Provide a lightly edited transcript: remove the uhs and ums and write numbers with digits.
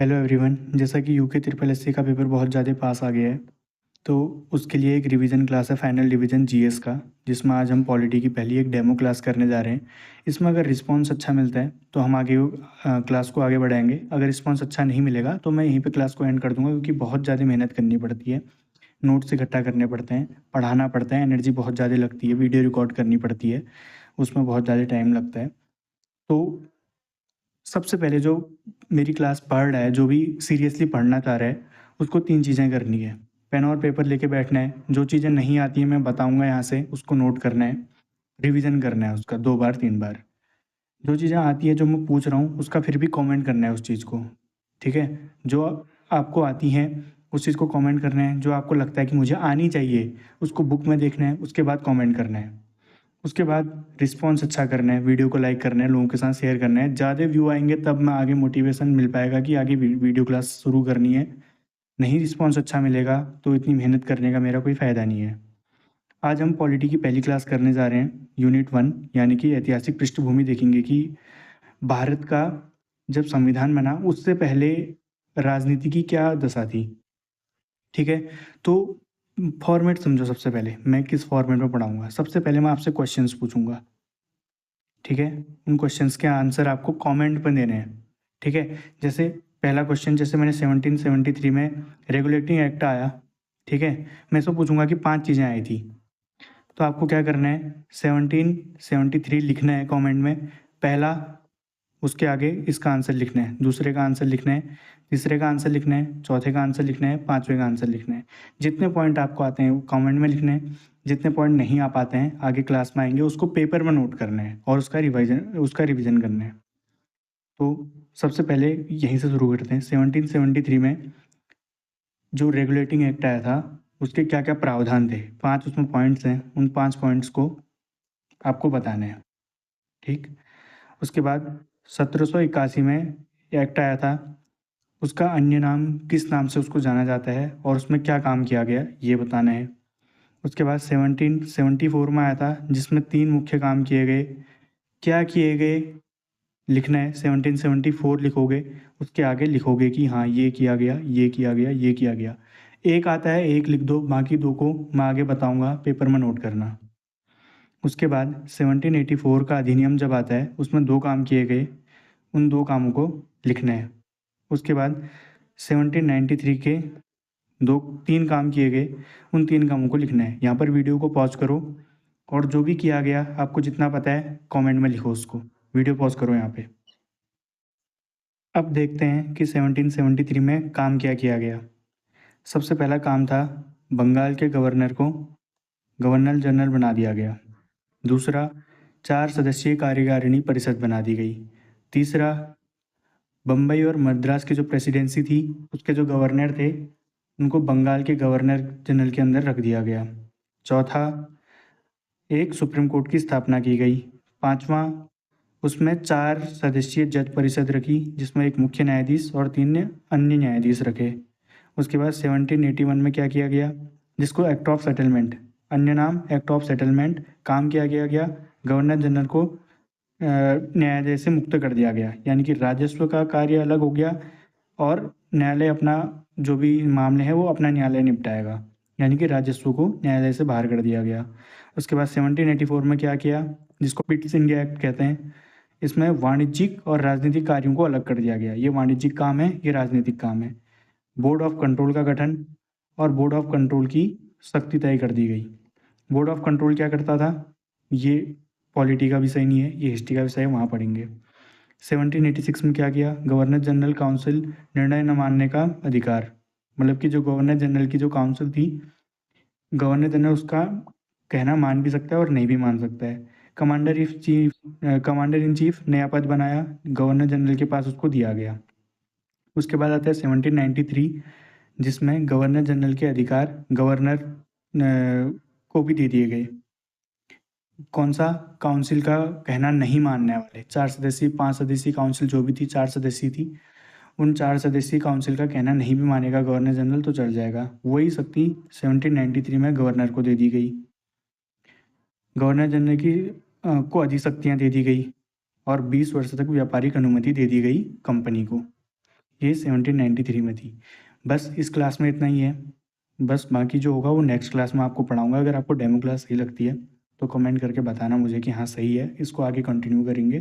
Hello everyone. जैसा कि UK triple SC का पेपर बहुत ज़्यादा पास आ गया है, तो उसके लिए एक रिवीजन क्लास है फाइनल डिवीजन जीएस का, जिसमें आज हम पॉलिटी की पहली एक डेमो क्लास करने जा रहे हैं। इसमें अगर रिस्पांस अच्छा मिलता है तो हम आगे क्लास को आगे बढ़ाएंगे। अगर रिस्पांस अच्छा नहीं मिलेगा तो मैं यहीं पे क्लास को एंड कर दूंगा, क्योंकि बहुत ज़्यादा मेहनत करनी पड़ती है, नोट्स इकट्ठा करने पड़ते हैं, पढ़ाना पड़ता है, एनर्जी बहुत ज़्यादा लगती है, वीडियो रिकॉर्ड करनी पड़ती है, उसमें बहुत ज़्यादा टाइम लगता है। तो सबसे पहले जो मेरी क्लास पढ़ रहा है, जो भी सीरियसली पढ़ना चाह रहा है, उसको 3 चीज़ें करनी है। पेन और पेपर लेके बैठना है, जो चीज़ें नहीं आती हैं मैं बताऊँगा यहाँ से, उसको नोट करना है, रिवीजन करना है उसका 2 बार 3 बार। जो चीज़ें आती हैं, जो मैं पूछ रहा हूँ, उसका फिर भी कमेंट करना है उस चीज़ को, ठीक है? जो आपको आती हैं, उस चीज़ को कमेंट करना है, जो आपको लगता है कि मुझे आनी चाहिए, उसको बुक में देखना है, उसके बाद कमेंट करना है। उसके बाद रिस्पॉन्स अच्छा करना है, वीडियो को लाइक करना है, लोगों के साथ शेयर करना है। ज़्यादा व्यू आएँगे तब मैं आगे मोटिवेशन मिल पाएगा कि आगे वीडियो क्लास शुरू करनी है। नहीं रिस्पॉन्स अच्छा मिलेगा तो इतनी मेहनत करने का मेरा कोई फ़ायदा नहीं है। आज हम पॉलिटी की पहली क्लास करने जा रहे हैं, यूनिट 1, यानी कि ऐतिहासिक पृष्ठभूमि देखेंगे कि भारत का जब संविधान बना उससे पहले राजनीति की क्या दशा थी, ठीक है? तो फॉर्मेट समझो। सबसे पहले मैं किस फॉर्मेट में पढ़ाऊँगा। सबसे पहले मैं आपसे क्वेश्चंस पूछूँगा, ठीक है? उन क्वेश्चंस के आंसर आपको कमेंट में देने हैं, ठीक है? जैसे पहला क्वेश्चन, जैसे मैंने 1773 में रेगुलेटिंग एक्ट आया, ठीक है? मैं इसको पूछूंगा कि 5 चीज़ें आई थी, तो आपको क्या करना है, 1773 लिखना है कमेंट में, पहला, उसके आगे इसका आंसर लिखना है, दूसरे का आंसर लिखना है, तीसरे का आंसर लिखना है, चौथे का आंसर लिखना है, पाँचवें का आंसर लिखना है। जितने पॉइंट आपको आते हैं वो कमेंट में लिखने हैं, जितने पॉइंट नहीं आ पाते हैं आगे क्लास में आएंगे उसको पेपर में नोट करना है और उसका रिवीजन करना है। तो सबसे पहले यहीं से शुरू करते हैं। 1773 में जो रेगुलेटिंग एक्ट आया था, उसके क्या क्या प्रावधान थे, 5 उसमें पॉइंट्स हैं, उन 5 पॉइंट्स को आपको बताने हैं, ठीक? उसके बाद 1781 में एक्ट आया था, उसका अन्य नाम किस नाम से उसको जाना जाता है और उसमें क्या काम किया गया, ये बताना है। उसके बाद 1774 में आया था, जिसमें 3 मुख्य काम किए गए, क्या किए गए लिखना है। 1774 लिखोगे, उसके आगे लिखोगे कि हाँ ये किया गया, ये किया गया, ये किया गया। एक आता है, एक लिख दो, बाकी 2 को मैं आगे बताऊँगा, पेपर में नोट करना। उसके बाद 1784 का अधिनियम जब आता है, उसमें 2 काम किए गए, उन 2 कामों को लिखना है। उसके बाद 1793 के 3 काम किए गए, उन 3 कामों को लिखना है। यहाँ पर वीडियो को पॉज़ करो और जो भी किया गया आपको जितना पता है कमेंट में लिखो उसको। वीडियो पॉज़ करो यहाँ पे। अब देखते हैं कि 1773 में काम क्या किया गया। सबसे पहला काम था, बंगाल के गवर्नर को गवर्नर जनरल बना दिया गया। दूसरा, 4 सदस्यीय कार्यकारिणी परिषद बना दी गई। तीसरा, बम्बई और मद्रास की जो प्रेसिडेंसी थी, उसके जो गवर्नर थे, उनको बंगाल के गवर्नर जनरल के अंदर रख दिया गया। चौथा, एक सुप्रीम कोर्ट की स्थापना की गई। पाँचवां, उसमें 4 सदस्यीय जज परिषद रखी, जिसमें एक मुख्य न्यायाधीश और 3 अन्य न्यायाधीश रखे। उसके बाद 1781 में क्या किया गया, जिसको एक्ट ऑफ सेटलमेंट, अन्य नाम एक्ट ऑफ सेटलमेंट, काम किया गया गवर्नर जनरल को न्यायालय से मुक्त कर दिया गया, यानी कि राजस्व का कार्य अलग हो गया और न्यायालय अपना जो भी मामले हैं वो अपना न्यायालय निपटाएगा, यानी कि राजस्व को न्यायालय से बाहर कर दिया गया। उसके बाद 1784 में क्या किया, जिसको पिट्स इंडिया एक्ट कहते हैं, इसमें वाणिज्यिक और राजनीतिक कार्यों को अलग कर दिया गया। ये वाणिज्यिक काम है, ये राजनीतिक काम है। बोर्ड ऑफ कंट्रोल का गठन और बोर्ड ऑफ कंट्रोल की सख्ती तय कर दी गई। बोर्ड ऑफ कंट्रोल क्या करता था, ये पॉलिटी का विषय नहीं है, ये हिस्ट्री का विषय है, वहाँ पढ़ेंगे। 1786 में क्या किया, गवर्नर जनरल काउंसिल निर्णय न मानने का अधिकार, मतलब कि जो गवर्नर जनरल की जो काउंसिल थी, गवर्नर जनरल उसका कहना मान भी सकता है और नहीं भी मान सकता है। कमांडर इन चीफ नया पद बनाया, गवर्नर जनरल के पास उसको दिया गया। उसके बाद आता है 1793, जिसमें गवर्नर जनरल के अधिकार गवर्नर को भी दे दिए गए। कौन सा, काउंसिल का कहना नहीं मानने वाले 4 सदस्यीय, 5 सदस्यीय काउंसिल जो भी थी, 4 सदस्यीय थी, उन 4 सदस्यीय काउंसिल का कहना नहीं भी मानेगा गवर्नर जनरल तो चल जाएगा। वही शक्ति 1793 में गवर्नर को दे दी गई। गवर्नर जनरल को अधिशक्तियाँ दे दी गई और 20 वर्ष तक व्यापारिक अनुमति दे दी गई कंपनी को। ये 1793 में थी। बस इस क्लास में इतना ही है। बस बाकी जो होगा वो नेक्स्ट क्लास में आपको पढ़ाऊँगा। अगर आपको डेमो क्लास सही लगती है तो कमेंट करके बताना मुझे कि हाँ सही है, इसको आगे कंटिन्यू करेंगे।